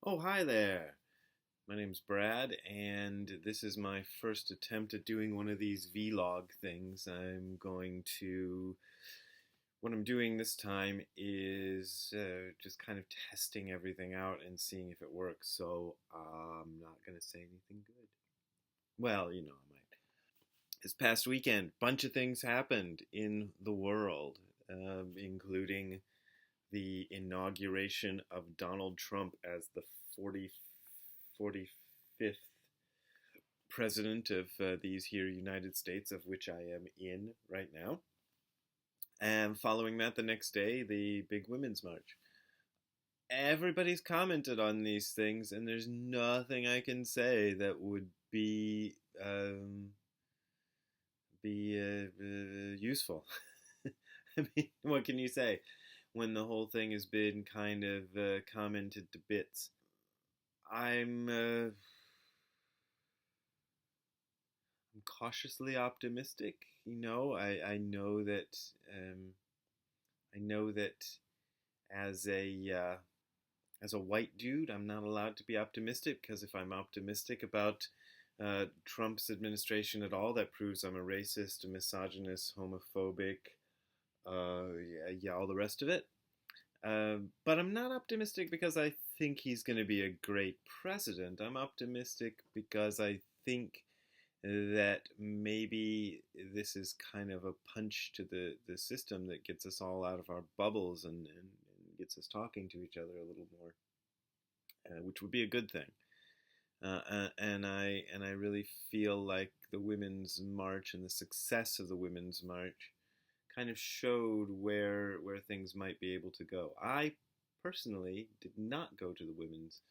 Oh, hi there. My name's Brad, and this is my first attempt at doing one of these vlog things. What I'm doing this time is just kind of testing everything out and seeing if it works. So I'm not going to say anything good. Well, I might. This past weekend, bunch of things happened in the world, including the inauguration of Donald Trump as the 45th president of these here United States, of which I am in right now. And following that, the next day, the big women's march. Everybody's commented on these things, and there's nothing I can say that would be useful. I mean, what can you say when the whole thing has been kind of commented to bits? I'm cautiously optimistic. I know that as a white dude, I'm not allowed to be optimistic because if I'm optimistic about Trump's administration at all, that proves I'm a racist, a misogynist, homophobic, all the rest of it. But I'm not optimistic because I think he's going to be a great president. I'm optimistic because I think that maybe this is kind of a punch to the system that gets us all out of our bubbles and gets us talking to each other a little more, which would be a good thing. And I really feel like the Women's March and the success of the Women's March kind of showed where things might be able to go. I personally did not go to the Women's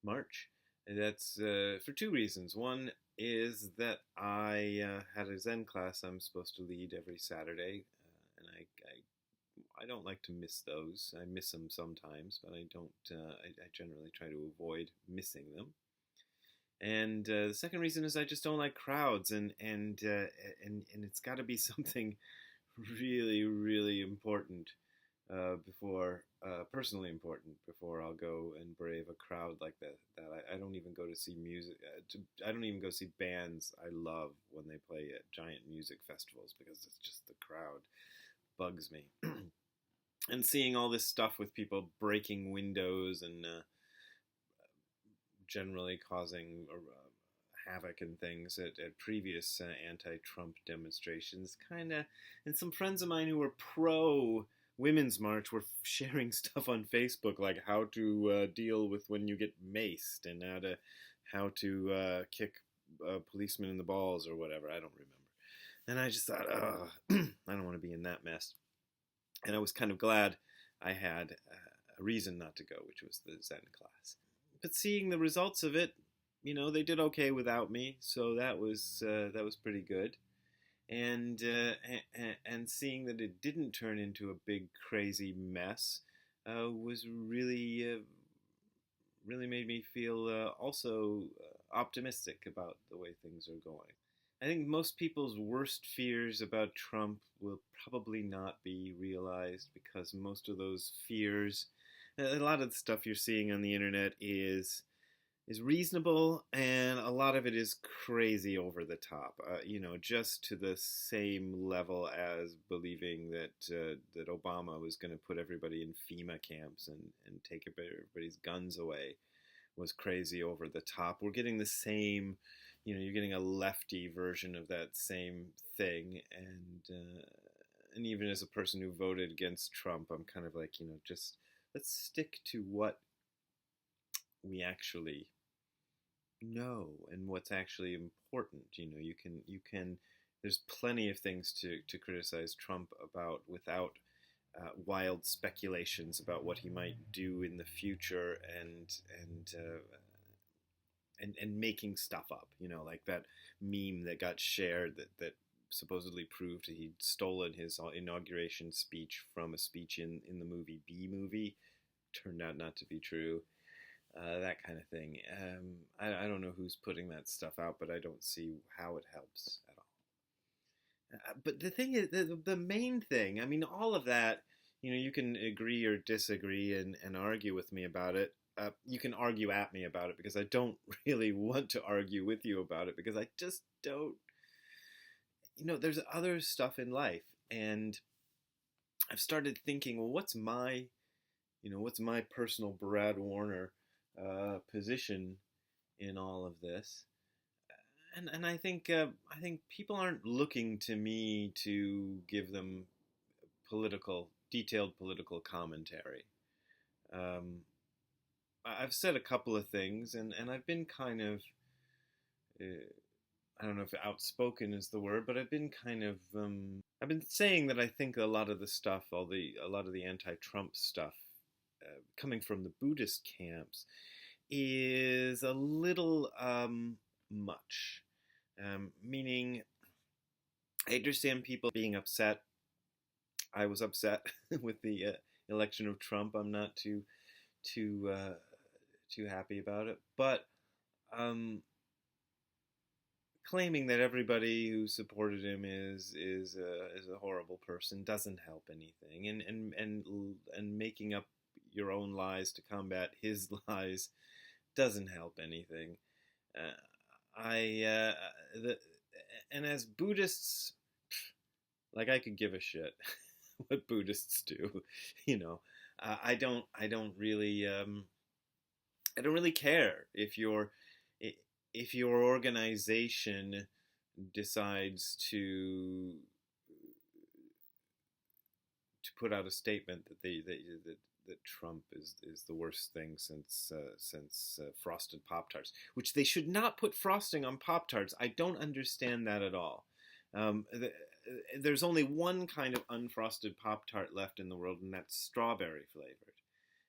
March. And that's for two reasons. One is that I had a Zen class I'm supposed to lead every Saturday, and I don't like to miss those. I miss them sometimes, but I don't. I generally try to avoid missing them. And the second reason is I just don't like crowds, and it's got to be something really, really important personally important before I'll go and brave a crowd like that. I don't even go to see music. I don't even go see bands I love when they play at giant music festivals because it's just the crowd bugs me. And seeing all this stuff with people breaking windows and generally causing havoc and things at previous anti-Trump demonstrations, and some friends of mine who were pro Women's March were sharing stuff on Facebook like how to deal with when you get maced and how to kick policemen in the balls or whatever. I don't remember. And I just thought, I don't want to be in that mess. And I was kind of glad I had a reason not to go, which was the Zen class. But seeing the results of it, they did okay without me, so that was pretty good. And seeing that it didn't turn into a big crazy mess was really made me feel also optimistic about the way things are going. I think most people's worst fears about Trump will probably not be realized because most of those fears, a lot of the stuff you're seeing on the internet is reasonable, and a lot of it is crazy over the top. Just to the same level as believing that Obama was going to put everybody in FEMA camps and take everybody's guns away was crazy over the top. We're getting the same. You're getting a lefty version of that same thing, and even as a person who voted against Trump, I'm kind of like, just let's stick to what we actually know and what's actually important. You can there's plenty of things to criticize Trump about without wild speculations about what he might do in the future and making stuff up, like that meme that got shared that supposedly proved he'd stolen his inauguration speech from a speech in the movie B Movie. Turned out not to be true. That kind of thing. I don't know who's putting that stuff out, but I don't see how it helps at all. But the thing is, the main thing, all of that, you can agree or disagree and argue with me about it. you can argue at me about it because I don't really want to argue with you about it because I just don't. There's other stuff in life, and I've started thinking, well, what's my personal Brad Warner position in all of this? And I think people aren't looking to me to give them detailed political commentary. Um, I've said a couple of things, and I've been kind of, I don't know if outspoken is the word, but I've been I've been saying that I think a lot of the stuff, a lot of the anti-Trump stuff, coming from the Buddhist camps, is a little much. Meaning, I understand people being upset. I was upset with the election of Trump. I'm not too happy about it, but claiming that everybody who supported him is a horrible person doesn't help anything, and making up your own lies to combat his lies doesn't help anything. And as Buddhists, like, I could give a shit what Buddhists do, you know. I don't really care if your organization decides to put out a statement that Trump is the worst thing since frosted Pop-Tarts, which they should not put frosting on Pop-Tarts. I don't understand that at all. There's only one kind of unfrosted Pop-Tart left in the world, and that's strawberry flavored.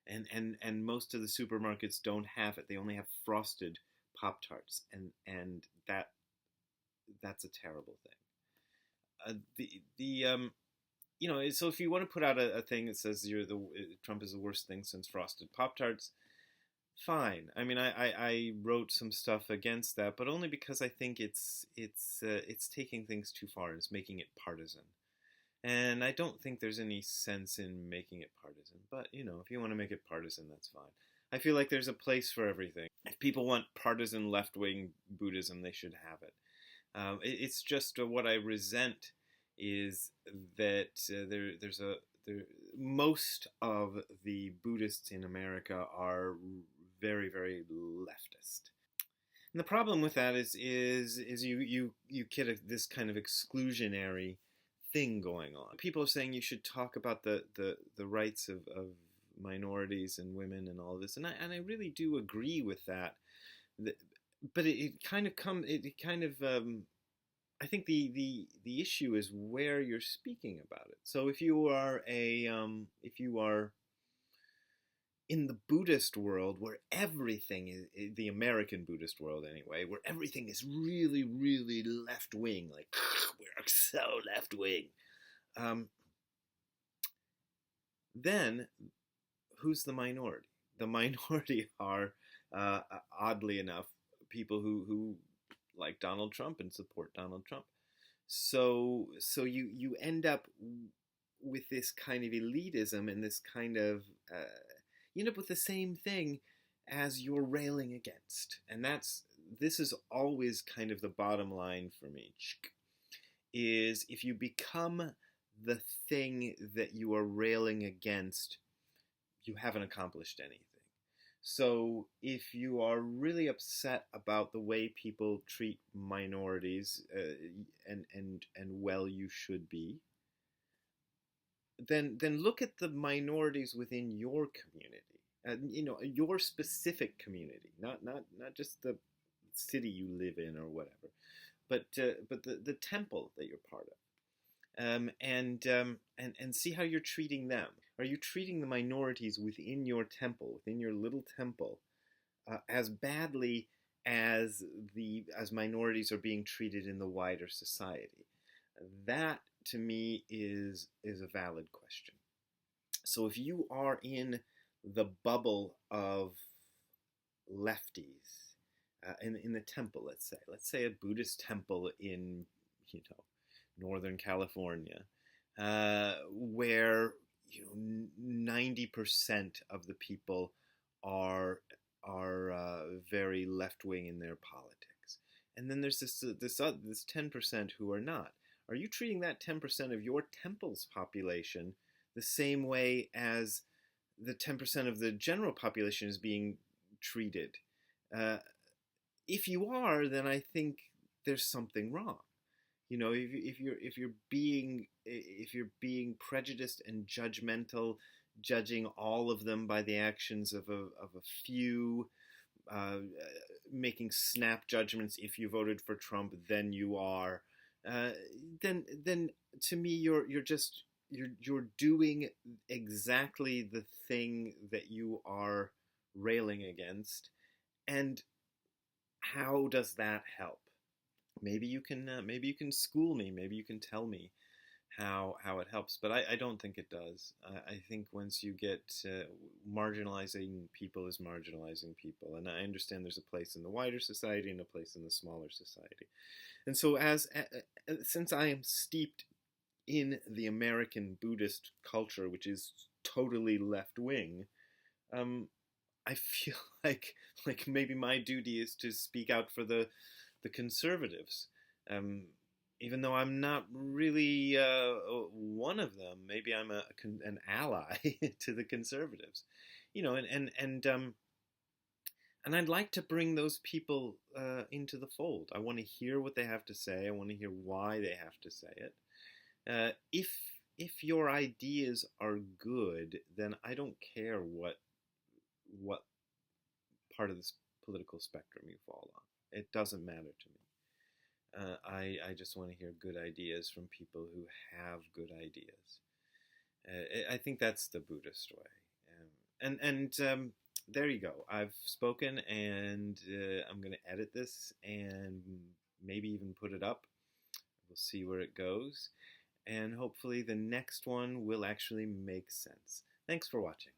And most of the supermarkets don't have it. They only have frosted Pop-Tarts, and that's a terrible thing. So if you want to put out a thing that says Trump is the worst thing since frosted Pop-Tarts, fine. I mean, I wrote some stuff against that, but only because I think it's taking things too far. It's making it partisan. And I don't think there's any sense in making it partisan. But, if you want to make it partisan, that's fine. I feel like there's a place for everything. If people want partisan left-wing Buddhism, they should have it. It's just what I resent is that most of the Buddhists in America are very, very leftist. And the problem with that is you get this kind of exclusionary thing going on. People are saying you should talk about the rights of minorities and women and all of this, and I really do agree with that. But I think the issue is where you're speaking about it. So if you are in the Buddhist world, where everything is, the American Buddhist world anyway, where everything is really, really left-wing, like, we're so left-wing, then who's the minority? The minority are, oddly enough, people who like Donald Trump and support Donald Trump. So you end up with this kind of elitism and this kind of you end up with the same thing as you're railing against. And this is always kind of the bottom line for me, is if you become the thing that you are railing against, you haven't accomplished anything. So if you are really upset about the way people treat minorities, and well, you should be, then look at the minorities within your community, your specific community, not just the city you live in or whatever, but the temple that you're part of, and see how you're treating them. Are you treating the minorities within your temple, within your little temple, as badly as minorities are being treated in the wider society? That, to me, is a valid question. So if you are in the bubble of lefties, in the temple, let's say a Buddhist temple in Northern California, where 90% of the people are very left wing in their politics, and then there's this 10% who are not. Are you treating that 10% of your temple's population the same way as the 10% of the general population is being treated? Uh, if you are, then I think there's something wrong. You know, if you're being prejudiced and judgmental, judging all of them by the actions of a few, uh, making snap judgments. If you voted for Trump, then you are. Uh, then to me, you're doing exactly the thing that you are railing against. And how does that help? Maybe you can school me. Maybe you can tell me how it helps. But I don't think it does. I think once you get marginalizing people is marginalizing people, and I understand there's a place in the wider society and a place in the smaller society. And so since I am steeped in the American Buddhist culture, which is totally left wing, um, I feel like maybe my duty is to speak out for the conservatives. Um, Even though I'm not really one of them, maybe I'm an ally to the conservatives, you know, and I'd like to bring those people into the fold. I want to hear what they have to say. I want to hear why they have to say it. If your ideas are good, then I don't care what part of this political spectrum you fall on. It doesn't matter to me. I just want to hear good ideas from people who have good ideas. I think that's the Buddhist way. There you go. I've spoken, and I'm going to edit this and maybe even put it up. We'll see where it goes. And hopefully the next one will actually make sense. Thanks for watching.